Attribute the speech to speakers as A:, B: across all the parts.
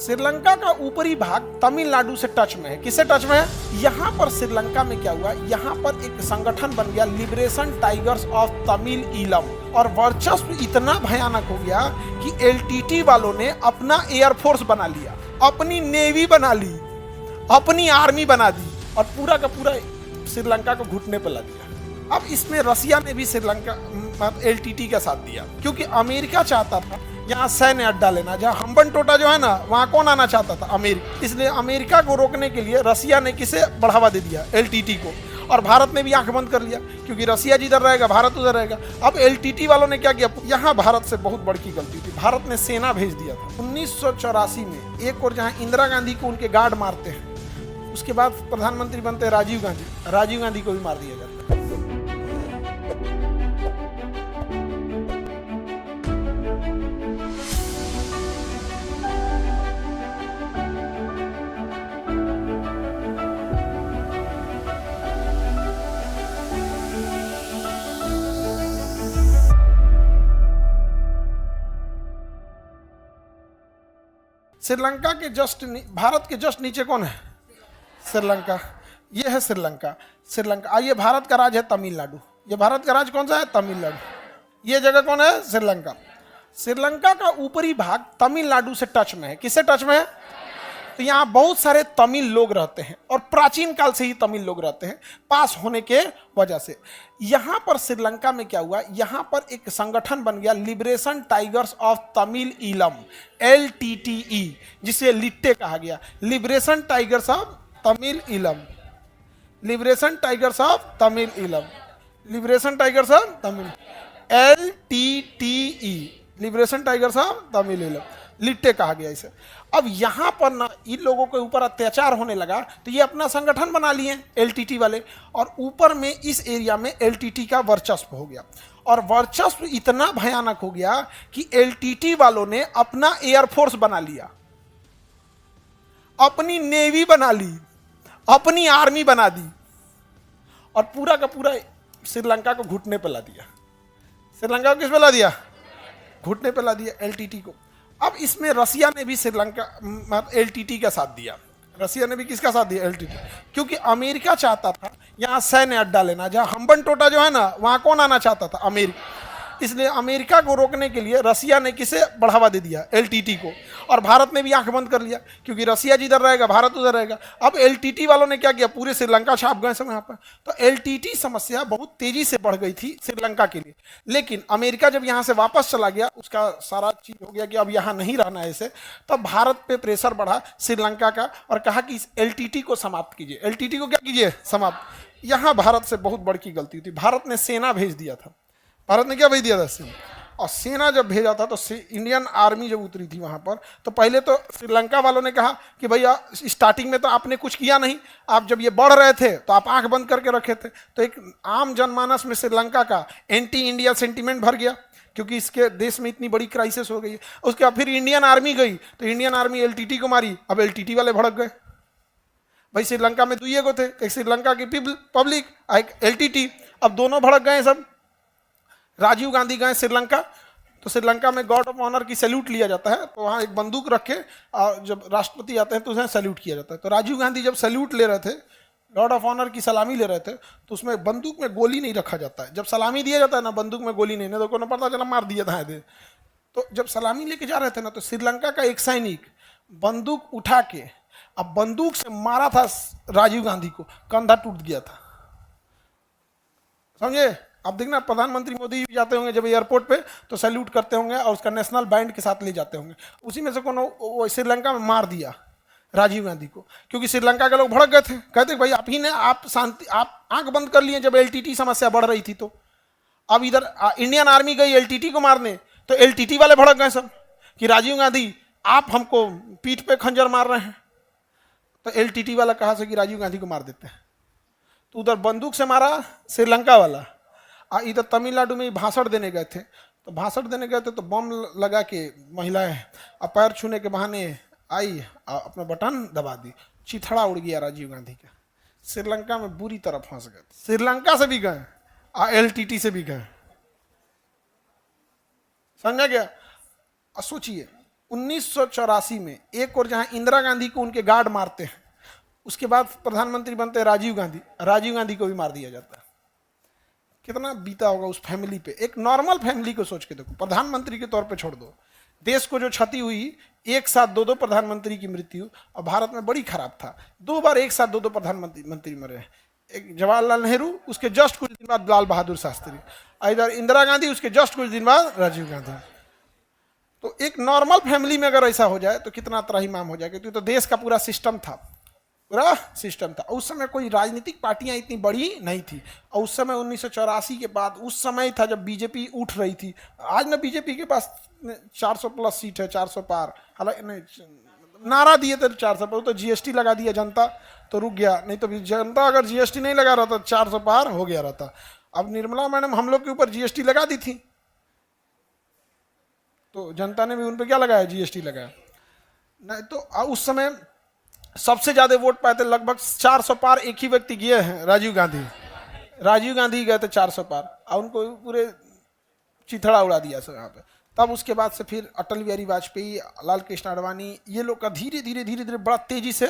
A: श्रीलंका का ऊपरी भाग तमिलनाडु से टच में है। किससे टच में है? यहाँ पर श्रीलंका में क्या हुआ, यहाँ पर एक संगठन बन गया liberation tigers of Tamil Eelam, और वर्चस्व इतना भयानक हो गया कि एलटीटी वालों ने अपना एयरफोर्स बना लिया, अपनी नेवी बना ली, अपनी आर्मी बना दी और पूरा का पूरा श्रीलंका को घुटने पर ला दिया। अब इसमें रसिया ने भी श्रीलंका एलटीटी का साथ दिया, क्योंकि अमेरिका चाहता था यहाँ सैन्य अड्डा लेना, जहाँ हम्बन टोटा जो है ना, वहाँ कौन आना चाहता था? अमेरिका। इसलिए अमेरिका को रोकने के लिए रसिया ने किसे बढ़ावा दे दिया? एलटीटी को। और भारत ने भी आंख बंद कर लिया, क्योंकि रसिया जिधर रहेगा भारत उधर रहेगा। अब एलटीटी वालों ने क्या किया? यहाँ भारत से बहुत बड़ी गलती थी, भारत ने सेना भेज दिया था 1984 में। एक और जहाँ इंदिरा गांधी को उनके गार्ड मारते हैं, उसके बाद प्रधानमंत्री बनते हैं राजीव गांधी, राजीव गांधी को भी मार दिया जाता है। श्रीलंका के भारत के जस्ट नीचे कौन है? श्रीलंका। ये है श्रीलंका। श्रीलंका ये भारत का राज्य है तमिलनाडु। ये भारत का राज्य कौन सा है? तमिलनाडु। ये जगह कौन है? श्रीलंका। श्रीलंका का ऊपरी भाग तमिलनाडु से टच में है। किससे टच में है? तो यहाँ बहुत सारे तमिल लोग रहते हैं, और प्राचीन काल से ही तमिल लोग रहते हैं, पास होने के वजह से। यहाँ पर श्रीलंका में क्या हुआ, यहाँ पर एक संगठन बन गया liberation tigers of Tamil Eelam, LTTE, जिसे लिट्टे कहा गया, liberation tigers of Tamil Eelam, liberation tigers of Tamil Eelam, liberation tigers of Tamil, LTTE, liberation tigers of Tamil Eelam, Litte कहा गया इसे। अब यहाँ पर ना इन लोगों के ऊपर अत्याचार होने लगा, तो ये अपना संगठन बना लिए एलटीटी वाले, और ऊपर में इस एरिया में एलटीटी का वर्चस्व हो गया, और वर्चस्व इतना भयानक हो गया कि एलटीटी वालों ने अपना एयरफोर्स बना लिया, अपनी नेवी बना ली, अपनी आर्मी बना दी, और पूरा का पूरा श्रीलंका को घुटने पर ला दिया। श्रीलंका को किस पे ला दिया? घुटने पर ला दिया, एलटीटी को। अब इसमें रसिया ने भी श्रीलंका एलटीटी का साथ दिया। रसिया ने भी किसका साथ दिया? एलटीटी। क्योंकि अमेरिका चाहता था यहाँ सैन्य अड्डा लेना, जहाँ हम्बन टोटा जो है ना, वहाँ कौन आना चाहता था? अमेरिका। इसलिए अमेरिका को रोकने के लिए रसिया ने किसे बढ़ावा दे दिया? एलटीटी को। और भारत ने भी आंख बंद कर लिया, क्योंकि रसिया जिधर रहेगा भारत उधर रहेगा। अब एलटीटी वालों ने क्या किया? पूरे श्रीलंका छाप गए सब यहाँ पर। तो एलटीटी समस्या बहुत तेजी से बढ़ गई थी श्रीलंका के लिए। लेकिन अमेरिका जब यहाँ से वापस चला गया, उसका सारा चीज हो गया कि अब यहाँ नहीं रहना है इसे, तब भारत पे प्रेशर बढ़ा श्रीलंका का, और कहा कि इस एलटीटी को समाप्त कीजिए। एलटीटी को क्या कीजिए? समाप्त। यहाँ भारत से बहुत बड़ी गलती थी, भारत ने सेना भेज दिया था। भारत ने क्या भेज दिया था? सेना। और सेना जब भेजा था तो इंडियन आर्मी जब उतरी थी वहां पर, तो पहले तो श्रीलंका वालों ने कहा कि भैया स्टार्टिंग में तो आपने कुछ किया नहीं, आप जब ये बढ़ रहे थे तो आप आंख बंद करके रखे थे। तो एक आम जनमानस में श्रीलंका का एंटी इंडिया सेंटीमेंट भर गया, क्योंकि इसके देश में इतनी बड़ी क्राइसिस हो गई है। उसके बाद फिर इंडियन आर्मी गई, तो इंडियन आर्मी एलटीटी को मारी। अब एलटीटी वाले भड़क गए। भाई श्रीलंका में दुइये को थे, एक श्रीलंका की पब्लिक, एक एलटीटी। अब दोनों भड़क गए सब। राजीव गांधी गए श्रीलंका, तो श्रीलंका में गॉड ऑफ ऑनर की सैल्यूट लिया जाता है, तो वहाँ एक बंदूक रख के जब राष्ट्रपति आते हैं तो उन्हें सैल्यूट किया जाता है। तो राजीव गांधी जब सैल्यूट ले रहे थे, गॉड ऑफ ऑनर की सलामी ले रहे थे, तो उसमें बंदूक में गोली नहीं रखा जाता है। जब सलामी दिया जाता है ना, बंदूक में गोली नहीं, तो को पता चला मार दिया था। तो जब सलामी लेके जा रहे थे ना, तो श्रीलंका का एक सैनिक बंदूक उठा के अब बंदूक से मारा था राजीव गांधी को, कंधा टूट गया था। समझे? आप देखना प्रधानमंत्री मोदी जाते होंगे जब एयरपोर्ट पे, तो सैल्यूट करते होंगे और उसका नेशनल बैंड के साथ ले जाते होंगे। उसी में से कोनो श्रीलंका में मार दिया राजीव गांधी को, क्योंकि श्रीलंका के लोग भड़क गए थे, कहते भाई आप ही ने, आप शांति, आप आंख बंद कर लिए जब एलटीटी समस्या बढ़ रही थी। तो अब इधर इंडियन आर्मी गई एलटीटी को मारने, तो एलटीटी वाले भड़क गए सब कि राजीव गांधी आप हमको पीठ पे खंजर मार रहे हैं। तो एलटीटी वाला कहा से कि राजीव गांधी को मार देते हैं। तो उधर बंदूक से मारा श्रीलंका वाला, इधर तमिलनाडु में भाषण देने गए थे, तो भाषण देने गए थे तो बम लगा के महिलाएं अब पैर छूने के बहाने आई, अपना बटन दबा दी, चिथड़ा उड़ गया राजीव गांधी का। श्रीलंका में बुरी तरह फंस गए। श्रीलंका से भी गए, एलटीटी से भी गए। समझा गया? सोचिए 1984 में एक और जहां इंदिरा गांधी को उनके गार्ड मारते हैं, उसके बाद प्रधानमंत्री बनते हैं राजीव गांधी, राजीव गांधी को भी मार दिया जाता है। कितना बीता होगा उस फैमिली पे। एक नॉर्मल फैमिली को सोच के देखो, प्रधानमंत्री के तौर पे छोड़ दो, देश को जो क्षति हुई, एक साथ दो दो प्रधानमंत्री की मृत्यु, और भारत में बड़ी खराब था, 2 बार एक साथ दो दो प्रधानमंत्री मरे। एक जवाहरलाल नेहरू, उसके जस्ट कुछ दिन बाद लाल बहादुर शास्त्री, इधर इंदिरा गांधी, उसके जस्ट कुछ दिन बाद राजीव गांधी। तो एक नॉर्मल फैमिली में अगर ऐसा हो जाए तो कितना त्राहिमाम हो जाएगा। तो देश का पूरा सिस्टम था, पूरा सिस्टम था। उस समय कोई राजनीतिक पार्टियां इतनी बड़ी नहीं थी, और उस समय 1984 के बाद उस समय था जब बीजेपी उठ रही थी। आज ना बीजेपी के पास 400 प्लस सीट है, 400 पार, हालांकि नारा दिए थे 400 पर, तो जीएसटी लगा दिया जनता तो रुक गया, नहीं तो जनता अगर जीएसटी नहीं लगा रहा था 400 पार हो गया रहता। अब निर्मला मैडम हम लोग के ऊपर जीएसटी लगा दी थी, तो जनता ने भी उन पर क्या लगाया, जीएसटी लगाया। नहीं तो उस समय सबसे ज्यादा वोट पाए थे, लगभग 400 पार एक ही व्यक्ति गए हैं, राजीव गांधी। राजीव गांधी गए थे 400 पार, और उनको पूरे चिथड़ा उड़ा दिया सब यहाँ पे। तब उसके बाद से फिर अटल बिहारी वाजपेयी, लाल कृष्ण आडवाणी, ये लोग का धीरे धीरे धीरे धीरे बड़ा तेजी से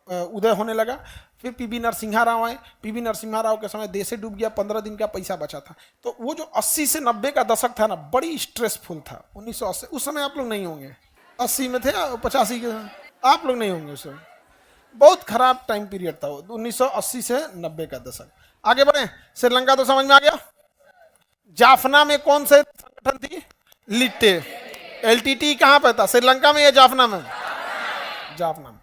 A: उदय होने लगा। फिर पीवी नरसिम्हा राव आए। पीवी नरसिम्हा राव के समय देश डूब गया, 15 दिन का पैसा बचा था। तो वो जो 80 से 90 का दशक था ना, बड़ी स्ट्रेसफुल था। 1980 उस समय आप लोग नहीं होंगे, 80 में थे, 85 के आप लोग नहीं होंगे उस समय। बहुत खराब टाइम पीरियड था वो, 1980 से 90 का दशक। आगे बढ़े, श्रीलंका तो समझ में आ गया। जाफना में कौन से संगठन थी, लिट्टे। एलटीटी कहां पे था, श्रीलंका में या जाफना में, जाफना में।